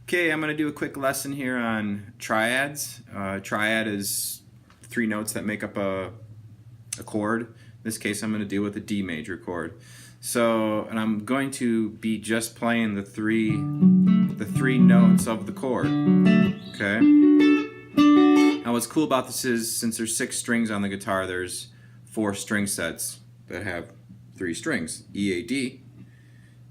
Okay, I'm going to do a quick lesson here on triads. Triad is 3 notes that make up a chord. In this case, I'm going to deal with a D major chord. And I'm going to be just playing the three notes of the chord. Okay. Now, what's cool about this is, since there's 6 strings on the guitar, there's 4 string sets that have 3 strings: E, A, D,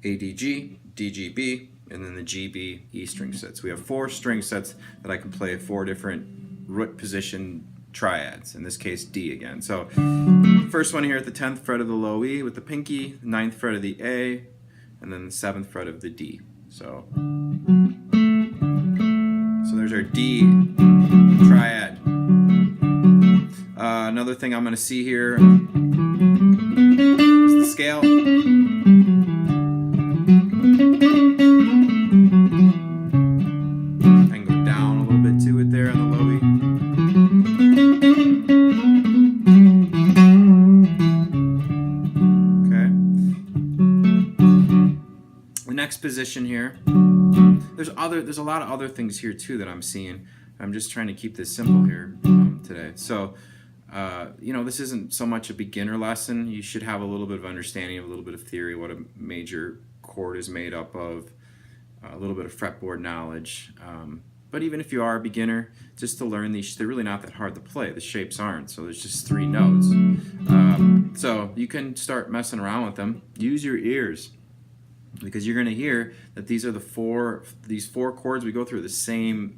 A, D, G, D, G, B, and then the G, B, E string sets. We have 4 string sets that I can play 4 different root position triads, in this case D again. So first one here at the 10th fret of the low E with the pinky, the 9th fret of the A, and then the 7th fret of the D. So there's our D triad. Another thing I'm going to see here is the scale. Next position here. There's a lot of other things here too that I'm seeing. I'm just trying to keep this simple here today. So this isn't so much a beginner lesson. You should have a little bit of understanding, a little bit of theory, what a major chord is made up of, a little bit of fretboard knowledge. But even if you are a beginner, just to learn these, they're really not that hard to play. The shapes aren't, so there's just 3 notes. So you can start messing around with them. Use your ears, because you're going to hear that these are these four chords we go through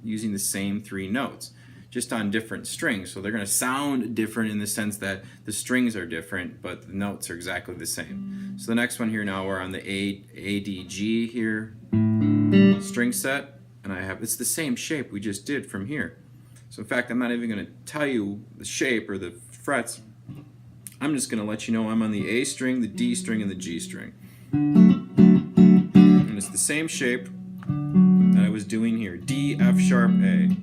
using the same 3 notes, just on different strings. So they're going to sound different in the sense that the strings are different, but the notes are exactly the same. So the next one here, now we're on the A, D, G here string set, and it's the same shape we just did from here. So in fact, I'm not even going to tell you the shape or the frets. I'm just going to let you know I'm on the A string, the D string, and the G string. It's the same shape that I was doing here. D, F sharp, A.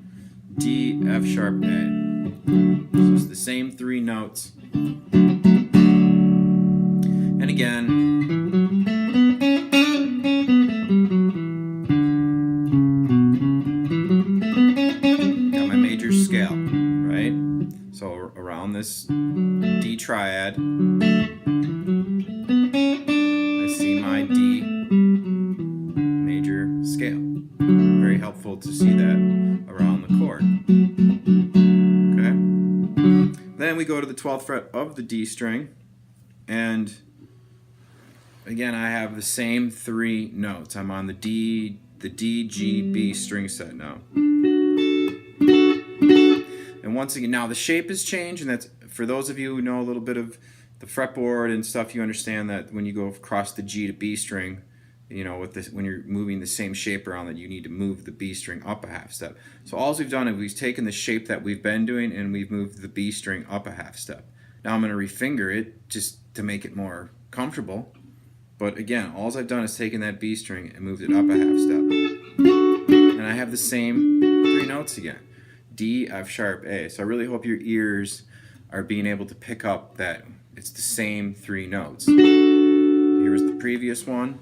D, F sharp, A. So it's the same 3 notes. And again, got my major scale, right? So around this D triad, I see my D major scale. Very helpful to see that around the chord. Okay. Then we go to the 12th fret of the D string, and again I have the same 3 notes. I'm on the D, G, B string set now. And once again, now the shape has changed, and that's, for those of you who know a little bit of the fretboard and stuff, you understand that when you go across the G to B string, with this, when you're moving the same shape around, that you need to move the B string up a half step. So all we've done is we've taken the shape that we've been doing and we've moved the B string up a half step. Now I'm going to refinger it just to make it more comfortable. But again, all I've done is taken that B string and moved it up a half step. And I have the same 3 notes again. D, F sharp, A. So I really hope your ears are being able to pick up that it's the same 3 notes. Here was the previous one.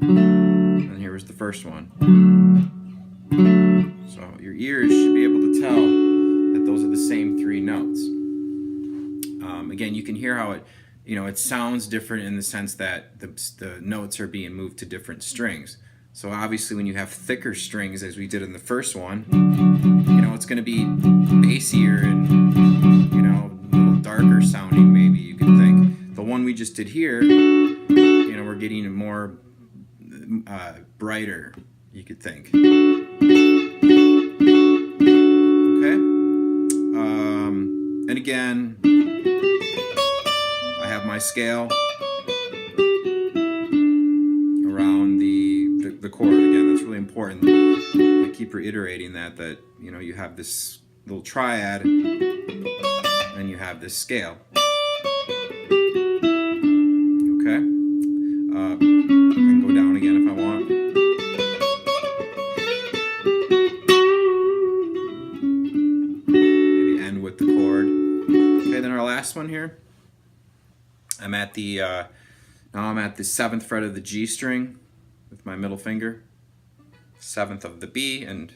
And here was the first one. So your ears should be able to tell that those are the same 3 notes. Again, you can hear how it sounds different in the sense that the notes are being moved to different strings. So obviously when you have thicker strings, as we did in the first one, it's going to be bassier and a little darker sounding, maybe you could think. The one we just did here, we're getting more brighter, you could think. Okay. And again, I have my scale around the chord. Again, that's really important. I keep reiterating that you have this little triad and you have this scale. Okay. I can go down again if I want. Maybe end with the chord. Okay, then our last one here. I'm at the now I'm at the 7th fret of the G string with my middle finger. 7th of the B, and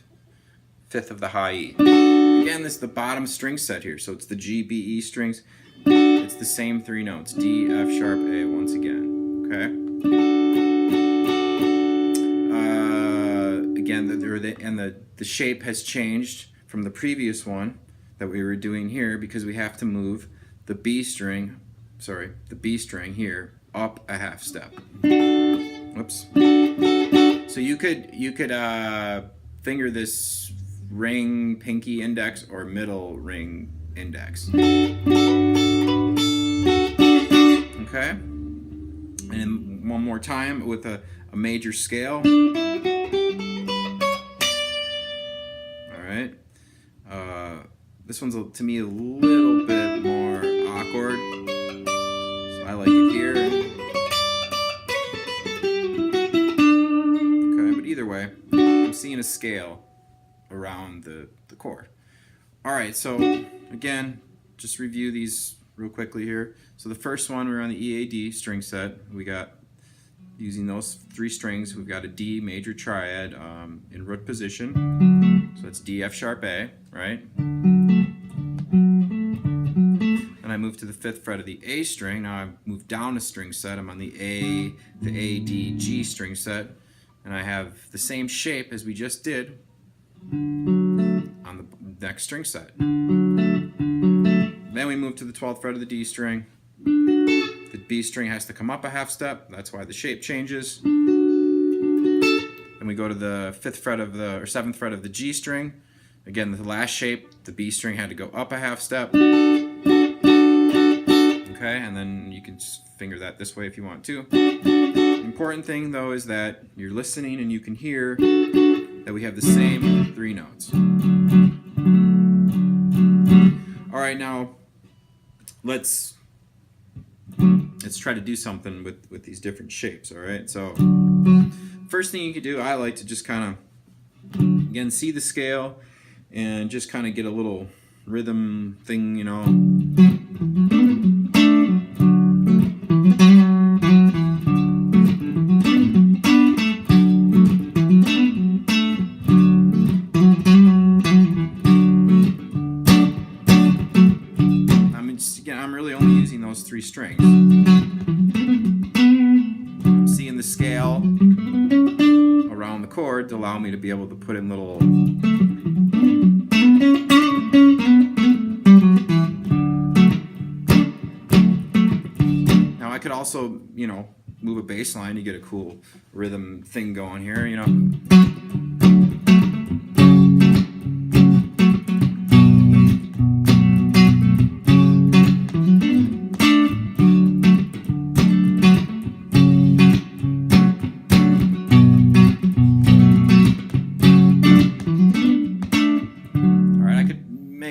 5th of the high E. Again, this is the bottom string set here, so it's the G, B, E strings. It's the same 3 notes, D, F sharp, A, once again, okay? Again, the shape has changed from the previous one that we were doing here because we have to move the B string here up a half step. Whoops. So you could finger this ring, pinky index, or middle ring index. Okay? And then one more time with a major scale. Alright. This one's, to me, a little bit more awkward. So I like it here. Okay, but either way, I'm seeing a scale around the chord. Alright, so again, just review these real quickly here. So the first one, we're on the EAD string set. We got, using those 3 strings, we've got a D major triad in root position. So it's D, F sharp, A, right? And I move to the 5th fret of the A string. Now I move down a string set. I'm on the A, D, G string set. And I have the same shape as we just did on the next string set. Then we move to the 12th fret of the D string. The B string has to come up a half step. That's why the shape changes. Then we go to the 5th fret of the, or 7th fret of the G string. Again, the last shape, the B string had to go up a half step. Okay, and then you can just finger that this way if you want to. The important thing though is that you're listening and you can hear that we have the same 3 notes. Alright, now let's try to do something with these different shapes, alright? So first thing you could do, I like to just kind of, again, see the scale and just kind of get a little rhythm thing, you know. I'm really only using those 3 strings. I'm seeing the scale around the chord to allow me to be able to put in little now I could also, you know, move a bass line to get a cool rhythm thing going here, you know.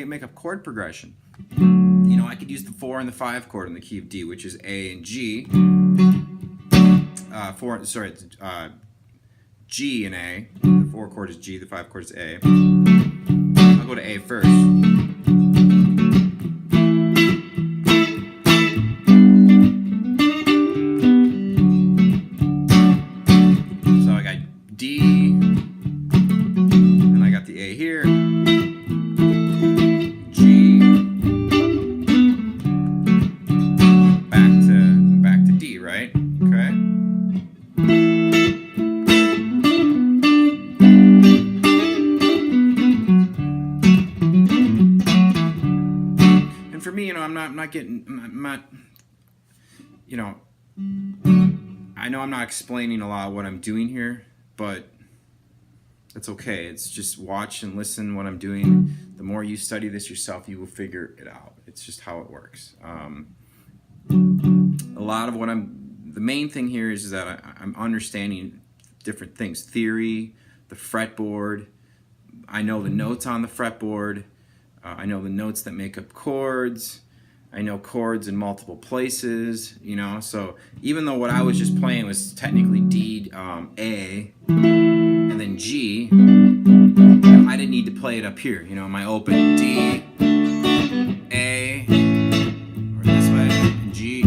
Make a chord progression. You know, I could use the 4 and the 5 chord in the key of D, which is A and G. G and A. The 4 chord is G, the 5 chord is A. I'll go to A first. So I got D, and I got the A here. For me, you know, I'm not, you know, I know I'm not explaining a lot of what I'm doing here, but it's okay. It's just watch and listen what I'm doing. The more you study this yourself, you will figure it out. It's just how it works. A lot of what the main thing here is that I'm understanding different things. Theory, the fretboard. I know the notes on the fretboard. I know the notes that make up chords. I know chords in multiple places, you know. So even though what I was just playing was technically D, A, and then G, I didn't need to play it up here. You know, my open D, A, or this way, G.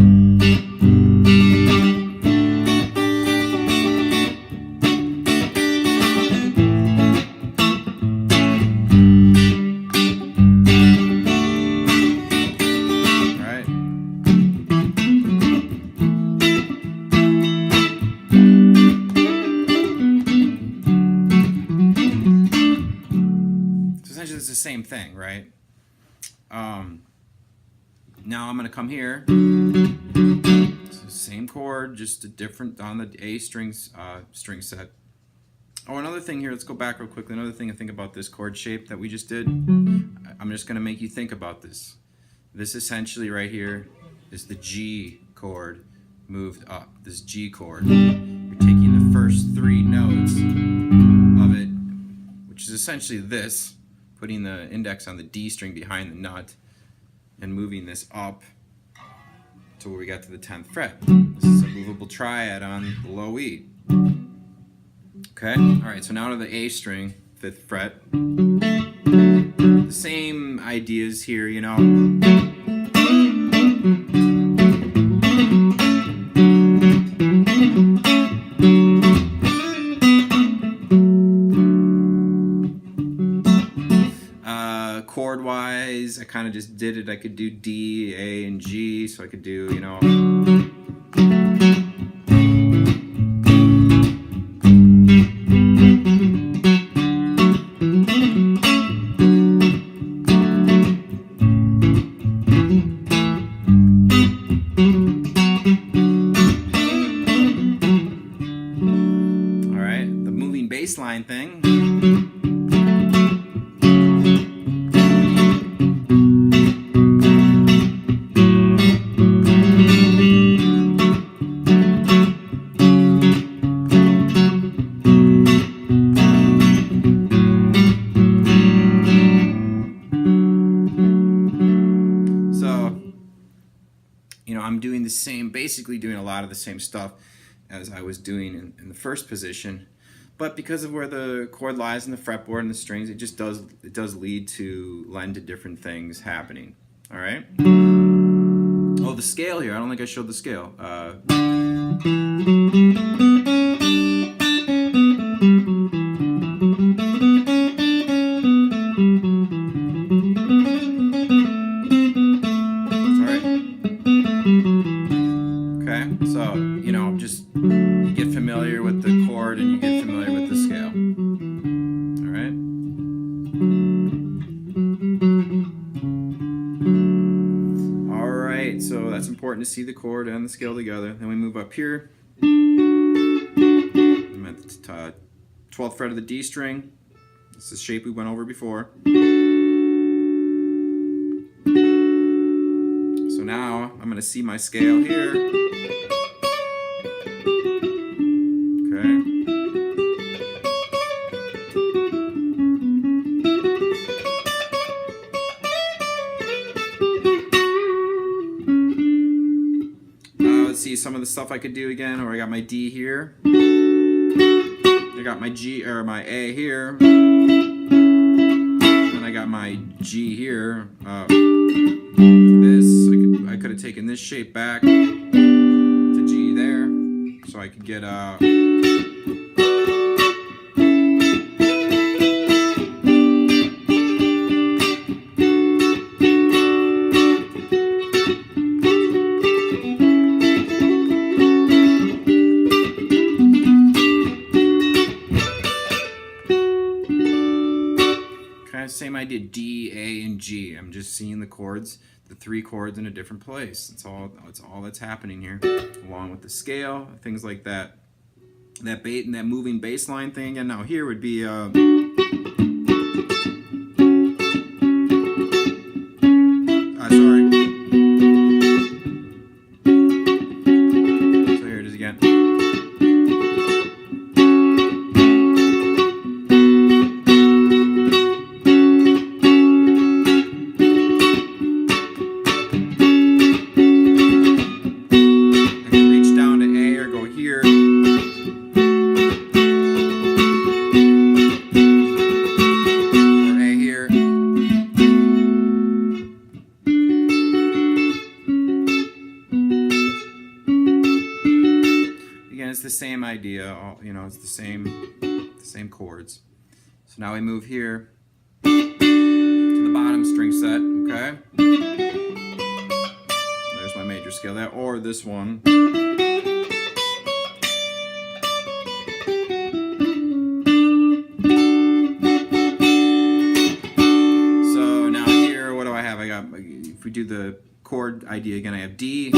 same thing, right? Now I'm going to come here. It's the same chord, just a different on the A strings string set. Oh, another thing here, let's go back real quickly. Another thing to think about this chord shape that we just did. I'm just going to make you think about this. This essentially right here is the G chord moved up. This G chord. You're taking the first 3 notes of it, which is essentially this, putting the index on the D string behind the nut, and moving this up to where we got to the 10th fret. This is a movable triad on the low E. Okay? Alright, so now to the A string, 5th fret. The same ideas here, you know. Chord-wise, I kind of just did it. I could do D, A, and G, so I could do, you know. Alright, the moving bass line thing. I'm doing the same, basically doing a lot of the same stuff as I was doing in the first position, but because of where the chord lies in the fretboard and the strings, it does lend to different things happening. All right. Oh, the scale here. I don't think I showed the scale. So, you know, just you get familiar with the chord and you get familiar with the scale. Alright? Alright, so that's important to see the chord and the scale together. Then we move up here. I'm at the 12th fret of the D string. It's the shape we went over before. So now I'm going to see my scale here. Let's see some of the stuff I could do again. Or I got my D here. I got my G or my A here. And I got my G here. I could have taken this shape back to G there, so I could get kind of same idea, D, A, and G. I'm just seeing the chords, the 3 chords in a different place. That's all that's happening here, along with the scale, things like that. That moving bass line thing, and now here would be sorry. So here it is again. It's the same idea, you know, it's the same chords. So now we move here to the bottom string set, okay? There's my major scale there, or this one. do the chord idea again. I have D,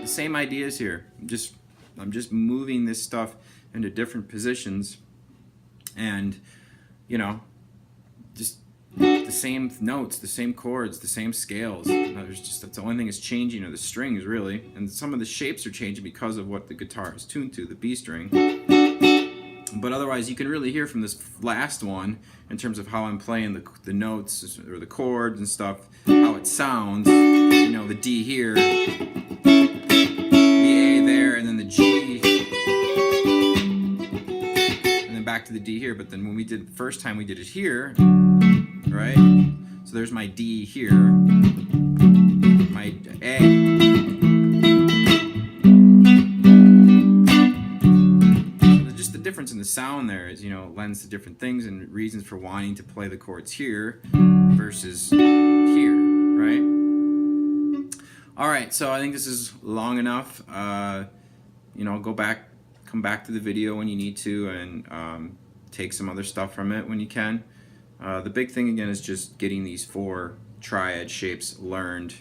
same ideas here. I'm just moving this stuff into different positions, and you know, just the same notes, the same chords, the same scales. That's the only thing that's changing are the strings, really, and some of the shapes are changing because of what the guitar is tuned to, the B string. But otherwise, you can really hear from this last one, in terms of how I'm playing the notes or the chords and stuff, how it sounds. You know, the D here, and then the G, and then back to the D here. But then when we did the first time, we did it here, right? So there's my D here, my A. So just the difference in the sound there is, you know, lends to different things and reasons for wanting to play the chords here versus here, right? All right, so I think this is long enough. You know, come back to the video when you need to, and take some other stuff from it when you can. The big thing again is just getting these 4 triad shapes learned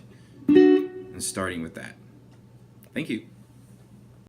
and starting with that. Thank you.